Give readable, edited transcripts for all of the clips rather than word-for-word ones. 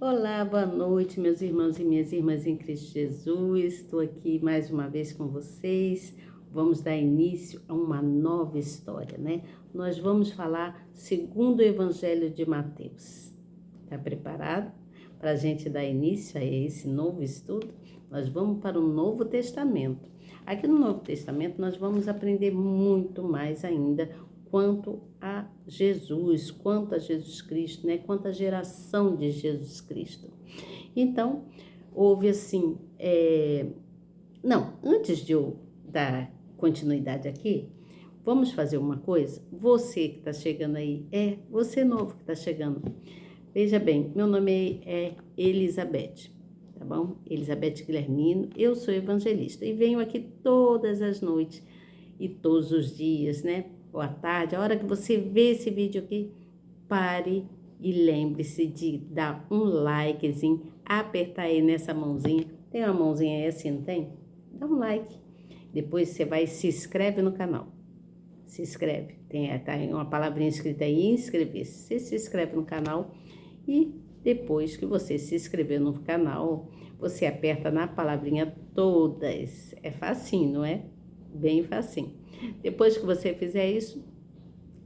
Olá, boa noite, meus irmãos e minhas irmãs em Cristo Jesus. Estou aqui mais uma vez com vocês. Vamos dar início a uma nova história, né? Nós vamos falar segundo o Evangelho de Mateus. Está preparado para a gente dar início a esse novo estudo? Nós vamos para o Novo Testamento. Aqui no Novo Testamento nós vamos aprender muito mais ainda quanto a Jesus, quanto a Jesus Cristo, né? Quanto a geração de Jesus Cristo. Então, houve assim, não, antes de eu dar continuidade aqui, vamos fazer uma coisa? Você que está chegando aí, você novo que está chegando. Veja bem, meu nome é Elizabeth, tá bom? Elizabeth Guilhermino, eu sou evangelista e venho aqui todas as noites e todos os dias, né? Ou à tarde, a hora que você vê esse vídeo aqui, pare e lembre-se de dar um likezinho, apertar aí nessa mãozinha. Tem uma mãozinha aí assim, não tem? Dá um like. Depois você vai e se inscreve no canal. Se inscreve. Tá uma palavrinha escrita aí, inscrever-se. Você se inscreve no canal e depois que você se inscrever no canal, você aperta na palavrinha todas. É facinho, não é? Bem facinho. Depois que você fizer isso,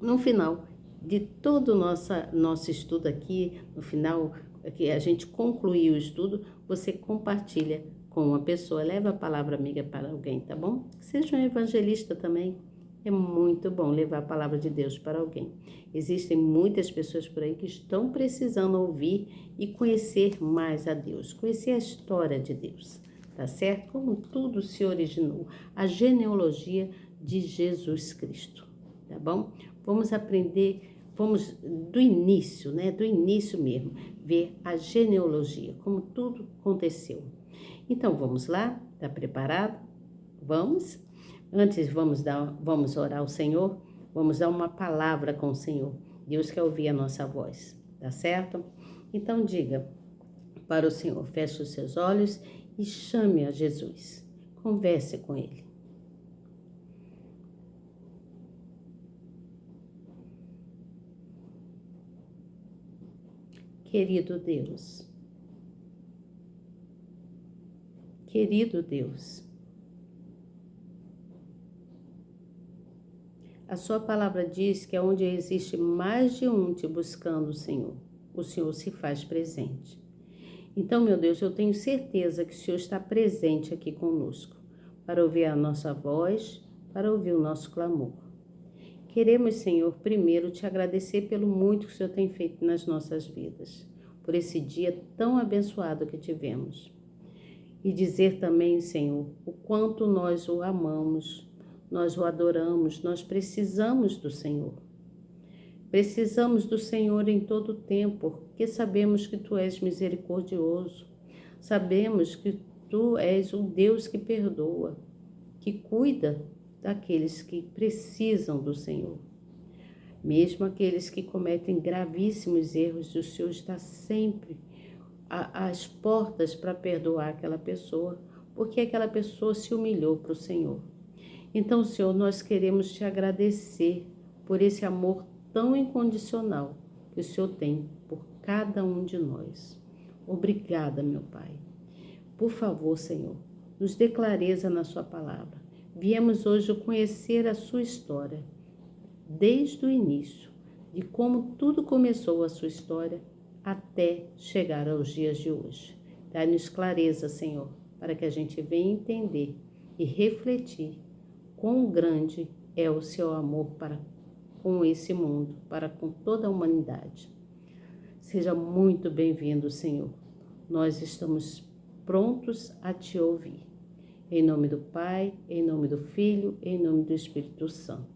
no final de todo o nosso estudo aqui, no final que a gente concluir o estudo, você compartilha com uma pessoa, leva a palavra amiga para alguém, tá bom? Seja um evangelista também. É muito bom levar a palavra de Deus para alguém. Existem muitas pessoas por aí que estão precisando ouvir e conhecer mais a Deus, conhecer a história de Deus, tá certo? Como tudo se originou, a genealogia de Jesus Cristo, tá bom? Vamos aprender, vamos do início, né? Do início mesmo, ver a genealogia, como tudo aconteceu. Então vamos lá? Tá preparado? Vamos? Antes vamos orar ao Senhor, vamos dar uma palavra com o Senhor. Deus quer ouvir a nossa voz, tá certo? Então diga para o Senhor, feche os seus olhos e chame a Jesus. Converse com Ele. Querido Deus, a sua palavra diz que onde existe mais de um te buscando o Senhor se faz presente. Então, meu Deus, eu tenho certeza que o Senhor está presente aqui conosco, para ouvir a nossa voz, para ouvir o nosso clamor. Queremos, Senhor, primeiro te agradecer pelo muito que o Senhor tem feito nas nossas vidas, por esse dia tão abençoado que tivemos. E dizer também, Senhor, o quanto nós o amamos, nós o adoramos, nós precisamos do Senhor. Precisamos do Senhor em todo o tempo, porque sabemos que Tu és misericordioso. Sabemos que Tu és o Deus que perdoa, que cuida daqueles que precisam do Senhor. Mesmo aqueles que cometem gravíssimos erros, o Senhor está sempre às portas para perdoar aquela pessoa, porque aquela pessoa se humilhou para o Senhor. Então, Senhor, nós queremos te agradecer por esse amor tão incondicional que o Senhor tem por cada um de nós. Obrigada, meu Pai. Por favor, Senhor, nos dê clareza na sua palavra. Viemos hoje conhecer a sua história, desde o início, de como tudo começou a sua história até chegar aos dias de hoje. Dá-nos clareza, Senhor, para que a gente venha entender e refletir quão grande é o seu amor para com esse mundo, para com toda a humanidade. Seja muito bem-vindo, Senhor. Nós estamos prontos a te ouvir. Em nome do Pai, em nome do Filho, em nome do Espírito Santo.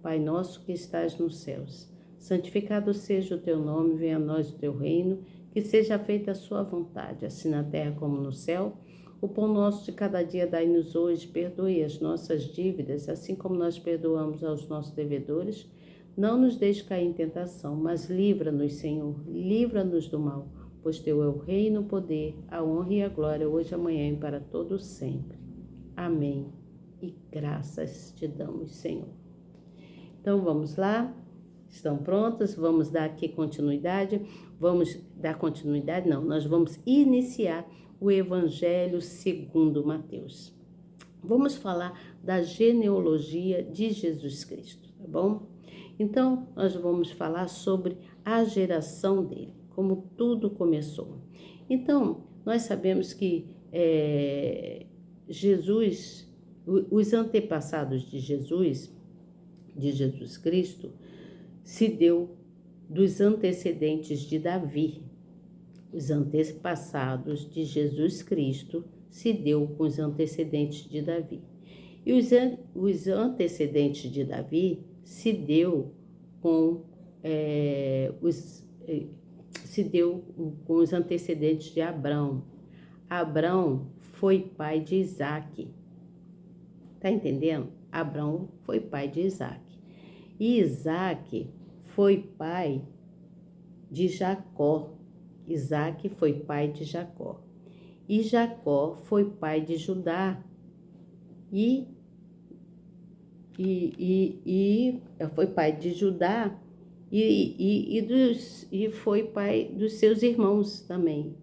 Pai nosso que estás nos céus, santificado seja o teu nome, venha a nós o teu reino, que seja feita a sua vontade, assim na terra como no céu. O pão nosso de cada dia dai-nos hoje, perdoe as nossas dívidas, assim como nós perdoamos aos nossos devedores. Não nos deixe cair em tentação, mas livra-nos, Senhor, livra-nos do mal, pois teu é o reino, o poder, a honra e a glória, hoje, amanhã e para todos sempre. Amém. E graças te damos, Senhor. Então vamos lá. Estão prontas? Vamos dar aqui continuidade? Vamos dar continuidade? Não, nós vamos iniciar o Evangelho segundo Mateus. Vamos falar da genealogia de Jesus Cristo, tá bom? Então, nós vamos falar sobre a geração dele, como tudo começou. Então, nós sabemos que Jesus, os antepassados de Jesus Cristo, se deu dos antecedentes de Davi. Os antepassados de Jesus Cristo se deu com os antecedentes de Davi. E os antecedentes de Davi se deu com os antecedentes de Abrão. Abrão foi pai de Isaac. Tá entendendo? Abrão foi pai de Isaac. E Isaac foi pai de Jacó. Isaac foi pai de Jacó. E Jacó foi pai de Judá. E foi pai de Judá e foi pai dos seus irmãos também.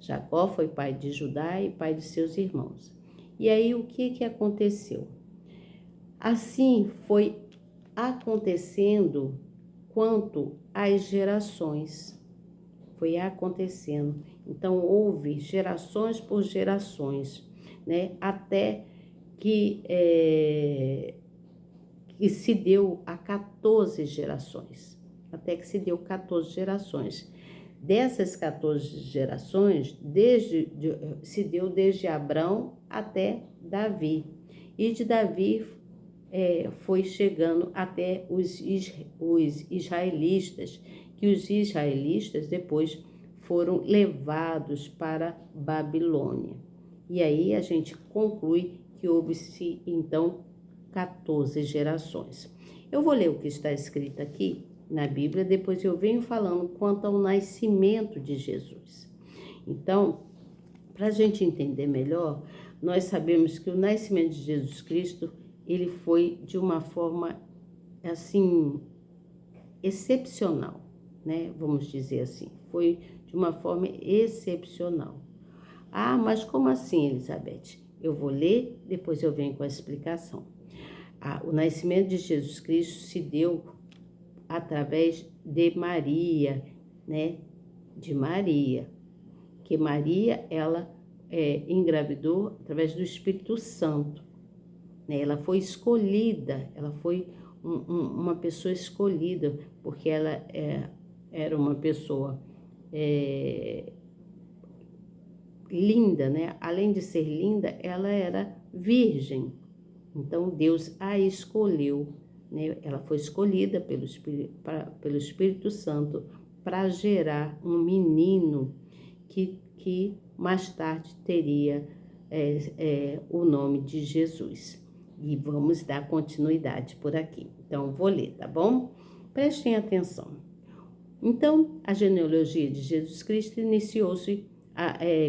Jacó foi pai de Judá e pai de seus irmãos. E aí o que aconteceu? Assim foi acontecendo quanto às gerações. Foi acontecendo. Então houve gerações por gerações, né? Até que se deu a 14 gerações. Até que se deu 14 gerações. Dessas 14 gerações, se deu desde Abrão até Davi. E de Davi foi chegando até os israelitas, que os israelitas depois foram levados para Babilônia. E aí a gente conclui que houve-se, então, 14 gerações. Eu vou ler o que está escrito aqui na Bíblia, depois eu venho falando quanto ao nascimento de Jesus. Então, para a gente entender melhor, nós sabemos que o nascimento de Jesus Cristo, ele foi de uma forma, assim, excepcional, né? Vamos dizer assim, foi de uma forma excepcional. Ah, mas como assim, Elizabeth? Eu vou ler, depois eu venho com a explicação. O nascimento de Jesus Cristo se deu através de Maria, né? De Maria. Que Maria, ela engravidou através do Espírito Santo, né? Ela foi escolhida, ela foi uma pessoa escolhida, porque ela era uma pessoa linda, né? Além de ser linda, ela era virgem. Então, Deus a escolheu, né? Ela foi escolhida pelo Espírito Santo para gerar um menino que mais tarde teria o nome de Jesus. E vamos dar continuidade por aqui. Então, vou ler, tá bom? Prestem atenção. Então, a genealogia de Jesus Cristo iniciou-se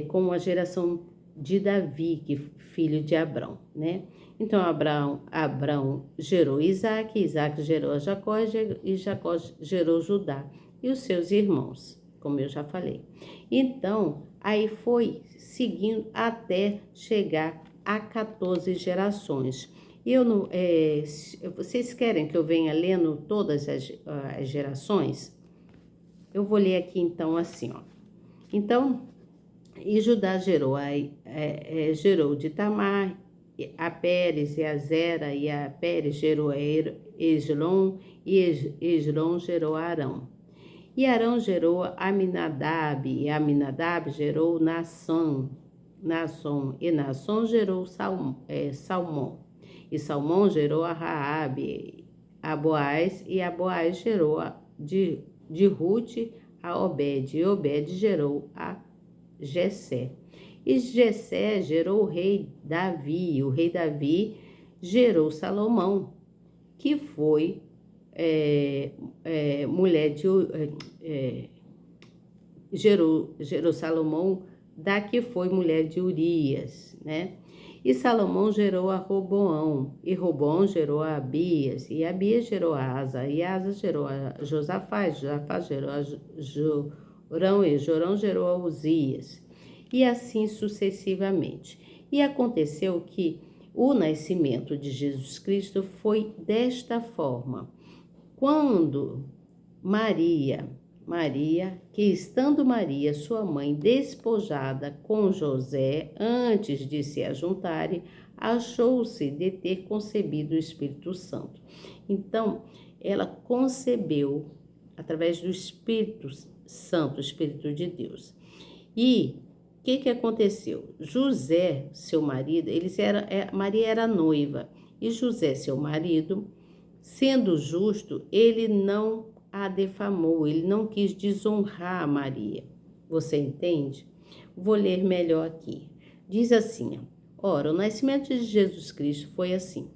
com a geração de Davi, filho de Abrão, né? Então, Abrão gerou Isaac, Isaac gerou Jacó e Jacó gerou Judá e os seus irmãos, como eu já falei. Então, aí foi seguindo até chegar a 14 gerações. Vocês querem que eu venha lendo todas as gerações? Eu vou ler aqui então assim, ó. Então, e Judá gerou de Tamar, a Pérez e a Zera, e a Pérez gerou a Esrom, e Esrom gerou a Arão. E Arão gerou a Aminadab, e Aminadab gerou Naasson, e Naasson gerou Salmão. E Salmão gerou a Raabe, a Boaz, e a Boaz gerou de Rute a Obed, e Obed gerou a Jessé. E Jessé gerou o rei Davi, e o rei Davi gerou Salomão, que foi mulher de... gerou Salomão, da que foi mulher de Urias, né? E Salomão gerou a Roboão, e Roboão gerou a Abias, e Abias gerou a Asa, e Asa gerou a Josafá, e Josafá gerou a Jorão, e Jorão gerou a Uzias, e assim sucessivamente. E aconteceu que o nascimento de Jesus Cristo foi desta forma. Quando Maria, que estando Maria, sua mãe, despojada com José, antes de se ajuntarem, achou-se de ter concebido o Espírito Santo. Então, ela concebeu através do Espírito Santo, o Espírito de Deus. E o que aconteceu? José, seu marido, Maria era noiva, e José, seu marido, sendo justo, ele não a defamou, ele não quis desonrar a Maria. Você entende? Vou ler melhor aqui. Diz assim: ora, o nascimento de Jesus Cristo foi assim,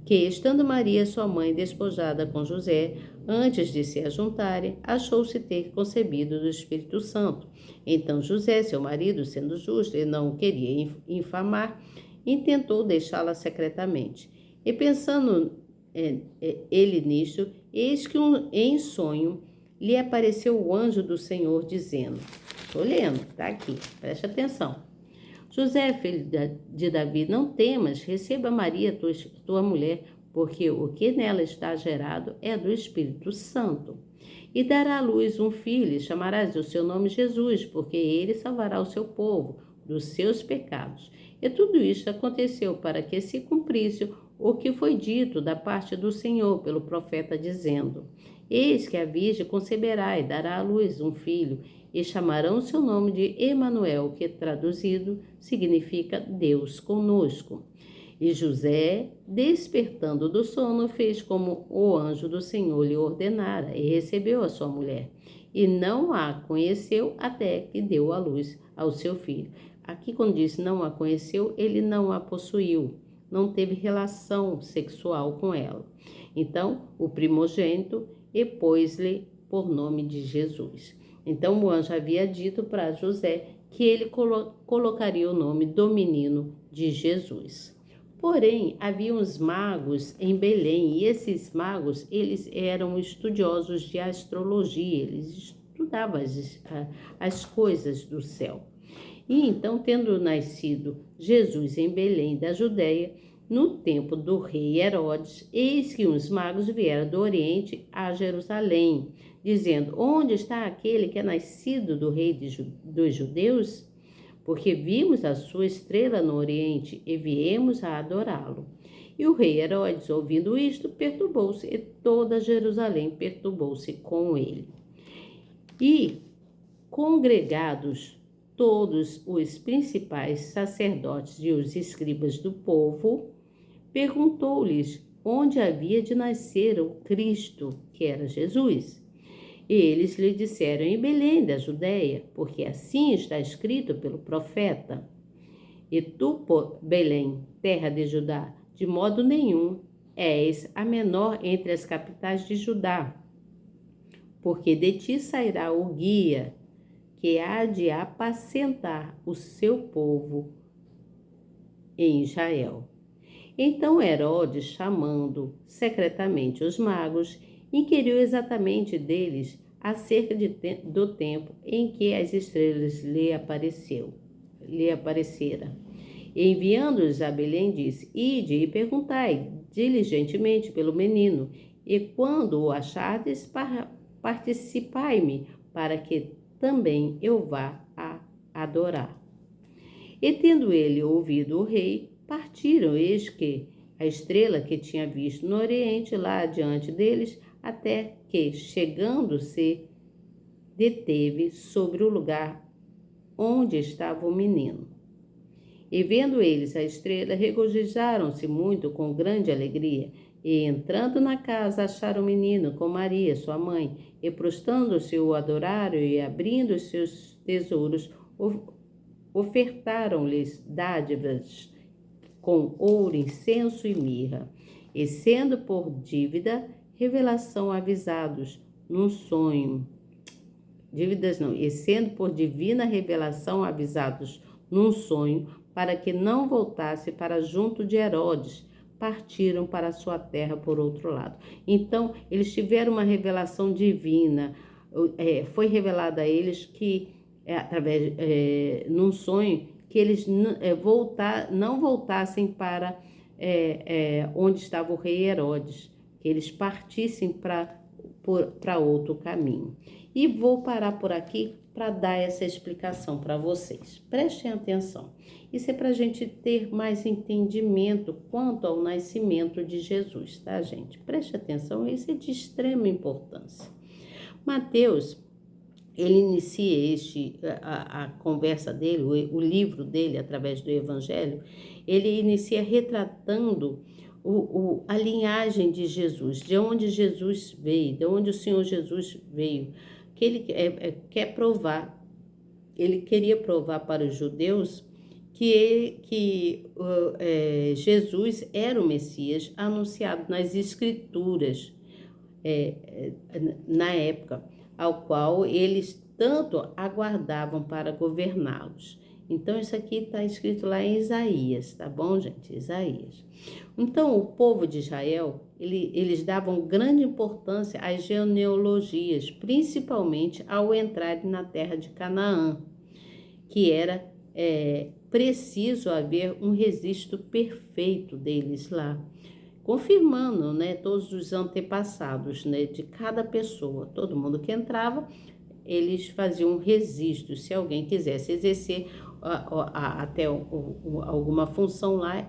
que estando Maria, sua mãe, despojada com José, antes de se ajuntarem, achou-se ter concebido do Espírito Santo. Então José, seu marido, sendo justo e não queria infamar, intentou deixá-la secretamente. E pensando ele nisto, eis que em sonho lhe apareceu o anjo do Senhor, dizendo, estou lendo, está aqui, preste atenção. José, filho de Davi, não temas, receba Maria, tua mulher, porque o que nela está gerado é do Espírito Santo. E dará à luz um filho, e chamarás o seu nome Jesus, porque ele salvará o seu povo dos seus pecados. E tudo isto aconteceu para que se cumprisse o que foi dito da parte do Senhor pelo profeta, dizendo, eis que a virgem conceberá e dará à luz um filho, e chamarão seu nome de Emanuel, que traduzido significa Deus conosco. E José, despertando do sono, fez como o anjo do Senhor lhe ordenara, e recebeu a sua mulher, e não a conheceu até que deu à luz ao seu filho. Aqui, quando diz não a conheceu, ele não a possuiu, não teve relação sexual com ela. Então, o primogênito, e pôs-lhe por nome de Jesus. Então, o anjo havia dito para José que ele colocaria o nome do menino de Jesus. Porém, havia uns magos em Belém, e esses magos, eles eram estudiosos de astrologia, eles estudavam as coisas do céu. E então, tendo nascido Jesus em Belém da Judéia, no tempo do rei Herodes, eis que uns magos vieram do Oriente a Jerusalém, dizendo, onde está aquele que é nascido do rei dos judeus? Porque vimos a sua estrela no Oriente e viemos a adorá-lo. E o rei Herodes, ouvindo isto, perturbou-se, e toda Jerusalém perturbou-se com ele. E, congregados todos os principais sacerdotes e os escribas do povo, perguntou-lhes onde havia de nascer o Cristo, que era Jesus. E eles lhe disseram, em Belém da Judéia, porque assim está escrito pelo profeta. E tu, Belém, terra de Judá, de modo nenhum és a menor entre as capitais de Judá, porque de ti sairá o guia, que há de apacentar o seu povo em Israel. Então Herodes, chamando secretamente os magos, inquiriu exatamente deles acerca do tempo em que as estrelas lhe aparecera. Enviando-os a Belém, disse, ide e perguntai diligentemente pelo menino, e quando o achardes, participai-me, para que também eu vá a adorar. E tendo ele ouvido o rei, partiram, eis que a estrela que tinha visto no Oriente, lá diante deles, até que, chegando-se, deteve sobre o lugar onde estava o menino. E vendo eles a estrela, regozijaram-se muito com grande alegria. E entrando na casa, acharam o menino com Maria, sua mãe, e prostrando-se o adoraram, e abrindo os seus tesouros, ofertaram-lhes dádivas com ouro, incenso e mirra. E sendo por dívida, revelação avisados num sonho. E sendo por divina revelação avisados num sonho, para que não voltasse para junto de Herodes, partiram para a sua terra por outro lado. Então, eles tiveram uma revelação divina. Foi revelado a eles que, através, num sonho, que eles não voltassem para onde estava o rei Herodes, que eles partissem para outro caminho. E vou parar por aqui para dar essa explicação para vocês. Prestem atenção. Isso é para a gente ter mais entendimento quanto ao nascimento de Jesus, tá, gente? Preste atenção, isso é de extrema importância. Mateus, ele inicia a conversa dele, o livro dele, através do Evangelho, ele inicia retratando a linhagem de Jesus, de onde Jesus veio, de onde o Senhor Jesus veio, que ele quer provar, ele queria provar para os judeus que Jesus era o Messias anunciado nas Escrituras, na época, ao qual eles tanto aguardavam para governá-los. Então, isso aqui está escrito lá em Isaías, tá bom, gente? Isaías. Então, o povo de Israel, eles davam grande importância às genealogias, principalmente ao entrarem na terra de Canaã, que era preciso haver um registro perfeito deles lá, confirmando, né, todos os antepassados, né, de cada pessoa. Todo mundo que entrava, eles faziam um registro. Se alguém quisesse exercer até alguma função lá,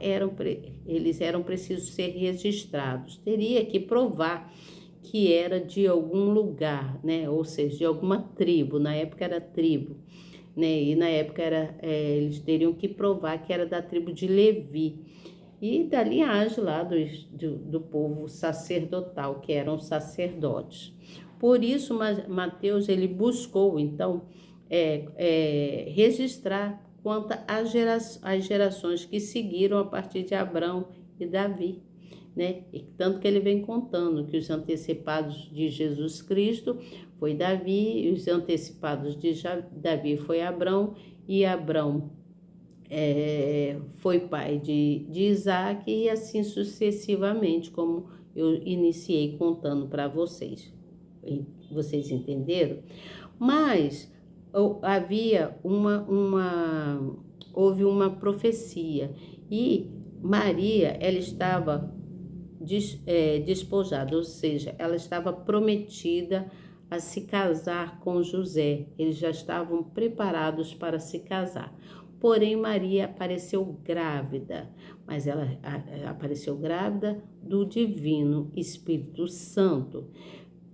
eles eram precisos ser registrados. Teria que provar que era de algum lugar, né, ou seja, de alguma tribo. Na época era tribo, né, e na época eles teriam que provar que era da tribo de Levi e da linhagem lá do povo sacerdotal, que eram sacerdotes. Por isso, Mateus, ele buscou, então, registrar quanto às gerações que seguiram a partir de Abraão e Davi, né? E tanto que ele vem contando que os antecipados de Jesus Cristo foi Davi, e os antecipados de Davi foi Abraão, e Abraão foi pai de Isaac, e assim sucessivamente, como eu iniciei contando para vocês. Vocês entenderam? Mas houve uma profecia, e Maria, ela estava despojada, ou seja, ela estava prometida a se casar com José. Eles já estavam preparados para se casar. Porém, Maria apareceu grávida, mas ela apareceu grávida do Divino Espírito Santo.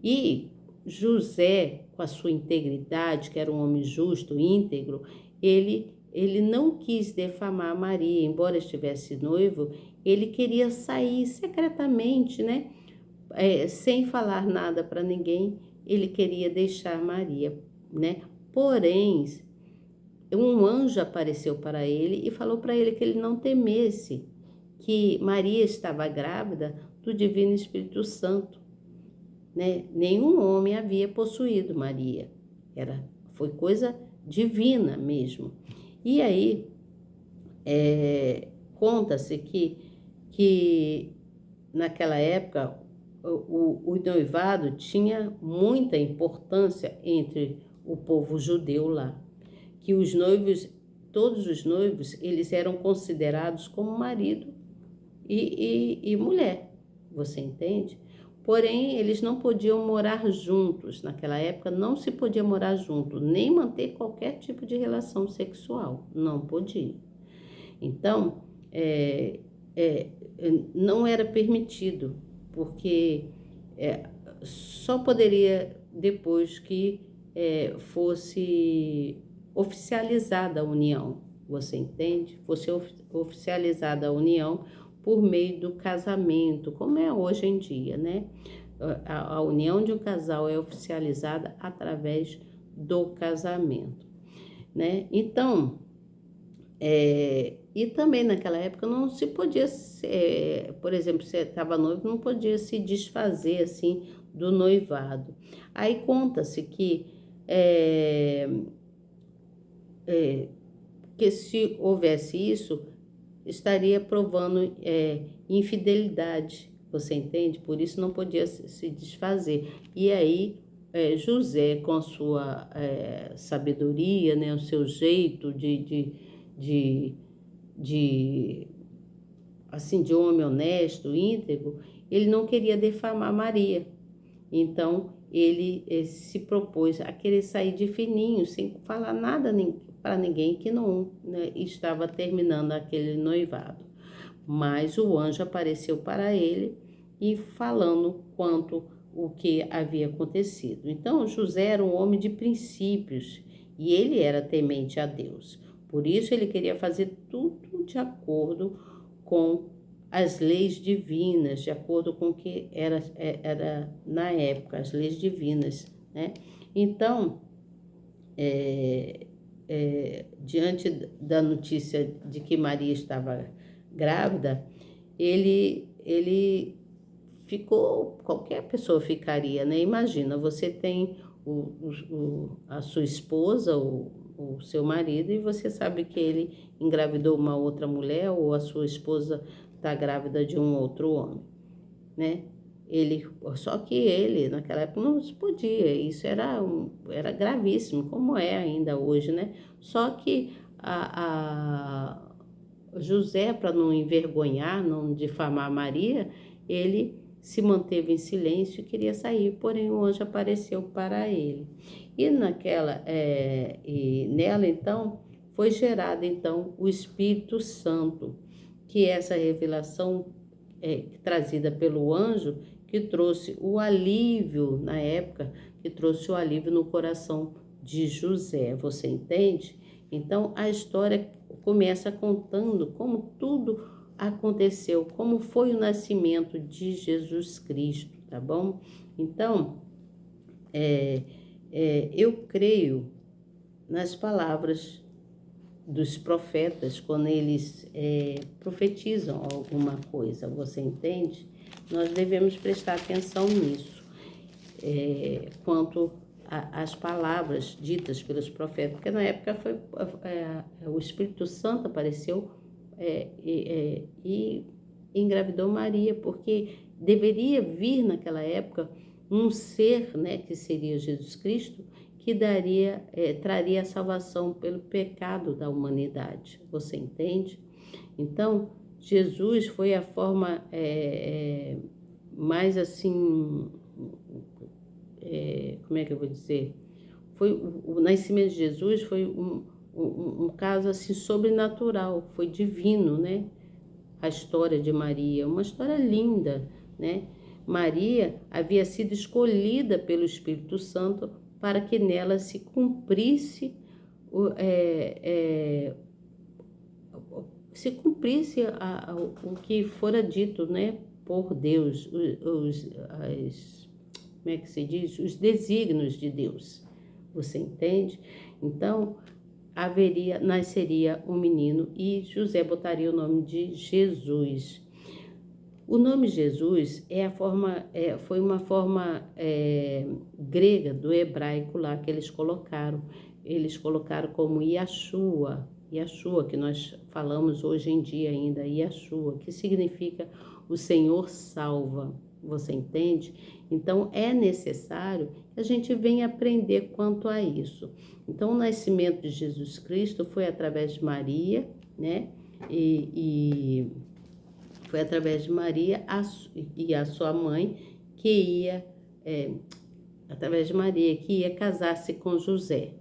E José, com a sua integridade, que era um homem justo, íntegro, ele não quis defamar Maria, embora estivesse noivo, ele queria sair secretamente, né? Sem falar nada para ninguém, ele queria deixar Maria, né? Porém, um anjo apareceu para ele e falou para ele que ele não temesse, que Maria estava grávida do Divino Espírito Santo, né? Nenhum homem havia possuído Maria, foi coisa divina mesmo. E aí, conta-se que naquela época o noivado tinha muita importância entre o povo judeu lá, que os noivos, todos os noivos, eles eram considerados como marido e mulher, você entende? Porém, eles não podiam morar juntos. Naquela época, não se podia morar junto, nem manter qualquer tipo de relação sexual. Não podia. Então, não era permitido, porque só poderia depois que fosse oficializada a união. Você entende? Fosse oficializada a união por meio do casamento, como é hoje em dia, né? A união de um casal é oficializada através do casamento, né? Então, e também naquela época não se podia, por exemplo, se estava noivo, não podia se desfazer assim do noivado. Aí conta-se que porque se houvesse isso, estaria provando infidelidade, você entende? Por isso não podia se desfazer. E aí José, com a sua sabedoria, né, o seu jeito de, de assim, de homem honesto, íntegro, ele não queria defamar Maria. Então, ele se propôs a querer sair de fininho, sem falar nada para ninguém, que não, né, estava terminando aquele noivado. Mas o anjo apareceu para ele e falando quanto o que havia acontecido. Então, José era um homem de princípios e ele era temente a Deus. Por isso, ele queria fazer tudo de acordo com as leis divinas, de acordo com o que era na época, as leis divinas, né? Então, diante da notícia de que Maria estava grávida, ele ficou, qualquer pessoa ficaria, né? Imagina, você tem a sua esposa, o seu marido, e você sabe que ele engravidou uma outra mulher, ou a sua esposa está grávida de um outro homem, né? Só que ele, naquela época, não se podia, isso era gravíssimo, como é ainda hoje, né? Só que José, para não envergonhar, não difamar Maria, ele se manteve em silêncio e queria sair, porém o anjo apareceu para ele. E nela então foi gerado então o Espírito Santo, que é essa revelação trazida pelo anjo, que trouxe o alívio na época, que trouxe o alívio no coração de José, você entende? Então a história começa contando como tudo aconteceu, como foi o nascimento de Jesus Cristo, tá bom? Então, eu creio nas palavras dos profetas, quando eles profetizam alguma coisa, você entende? Nós devemos prestar atenção nisso, quanto às palavras ditas pelos profetas, porque na época o Espírito Santo apareceu e engravidou Maria, porque deveria vir naquela época um ser, né, que seria Jesus Cristo, que traria a salvação pelo pecado da humanidade, você entende? Então, Jesus foi a forma mais assim, como é que eu vou dizer? O nascimento de Jesus foi um caso assim sobrenatural, foi divino, né? A história de Maria, uma história linda, né? Maria havia sido escolhida pelo Espírito Santo para que nela se cumprisse o que fora dito, né, por Deus, como é que se diz? Os desígnios de Deus, você entende? Então, nasceria um menino e José botaria o nome de Jesus. O nome Jesus foi uma forma grega do hebraico lá que eles colocaram. Eles colocaram como Yeshua, que nós falamos hoje em dia ainda, Yeshua, que significa o Senhor salva. Você entende? Então, é necessário que a gente venha aprender quanto a isso. Então, o nascimento de Jesus Cristo foi através de Maria, né? E foi através de Maria e a sua mãe, através de Maria, que ia casar-se com José,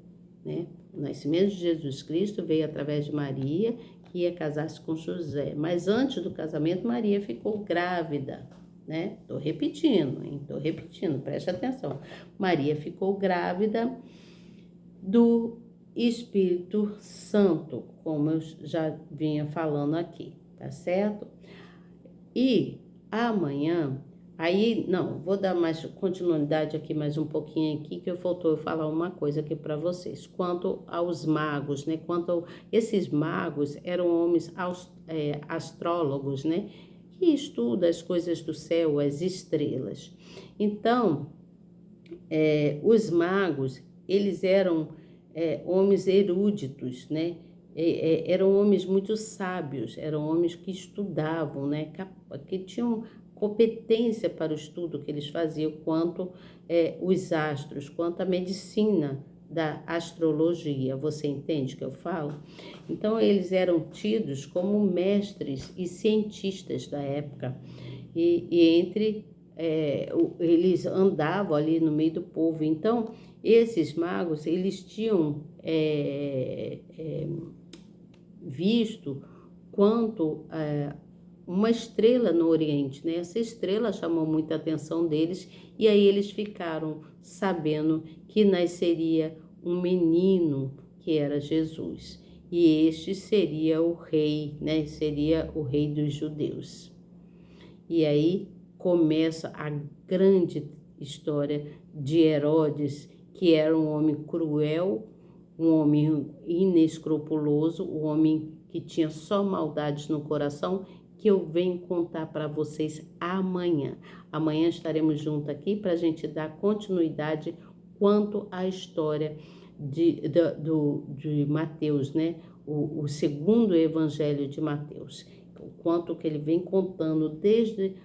né? O nascimento de Jesus Cristo veio através de Maria, que ia casar-se com José. Mas antes do casamento, Maria ficou grávida, né? Tô repetindo, preste atenção. Maria ficou grávida do Espírito Santo, como eu já vinha falando aqui, tá certo? E amanhã, vou dar mais continuidade aqui, mais um pouquinho aqui, que faltou eu falar uma coisa aqui para vocês. Quanto aos magos, né? Esses magos eram homens astrólogos, né? Que estudam as coisas do céu, as estrelas. Então, os magos, eles eram homens eruditos, né? eram homens muito sábios, eram homens que estudavam, né, que tinham competência para o estudo que eles faziam quanto os astros, quanto a medicina da astrologia. Você entende o que eu falo? Então, eles eram tidos como mestres e cientistas da época. Eles andavam ali no meio do povo. Então, esses magos, eles tinham visto quanto uma estrela no Oriente, né? Essa estrela chamou muita atenção deles e aí eles ficaram sabendo que nasceria um menino que era Jesus. E este seria o rei, né? Seria o rei dos judeus. E aí começa a grande história de Herodes, que era um homem cruel, um homem inescrupuloso, um homem que tinha só maldades no coração, que eu venho contar para vocês amanhã. Amanhã estaremos juntos aqui para a gente dar continuidade quanto à história de Mateus, né? O segundo evangelho de Mateus. O quanto que ele vem contando desde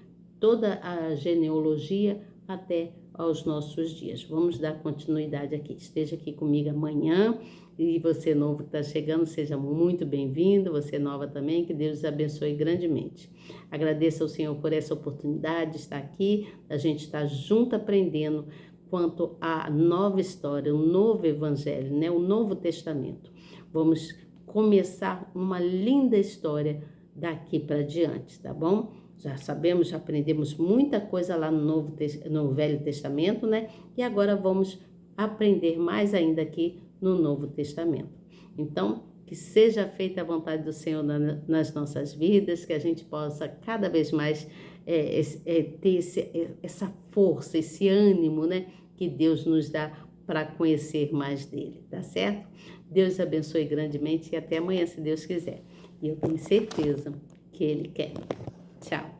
toda a genealogia até aos nossos dias. Vamos dar continuidade aqui. Esteja aqui comigo amanhã. E você novo que está chegando, seja muito bem-vindo. Você nova também, que Deus os abençoe grandemente. Agradeço ao Senhor por essa oportunidade de estar aqui, a gente estar junto aprendendo quanto à nova história, o novo evangelho, né? O Novo Testamento. Vamos começar uma linda história daqui para diante, tá bom? Já sabemos, já aprendemos muita coisa lá no Velho Testamento, né? E agora vamos aprender mais ainda aqui no Novo Testamento. Então, que seja feita a vontade do Senhor nas nossas vidas, que a gente possa cada vez mais ter essa força, esse ânimo, né? Que Deus nos dá para conhecer mais dele, tá certo? Deus abençoe grandemente e até amanhã, se Deus quiser. E eu tenho certeza que Ele quer. Tchau.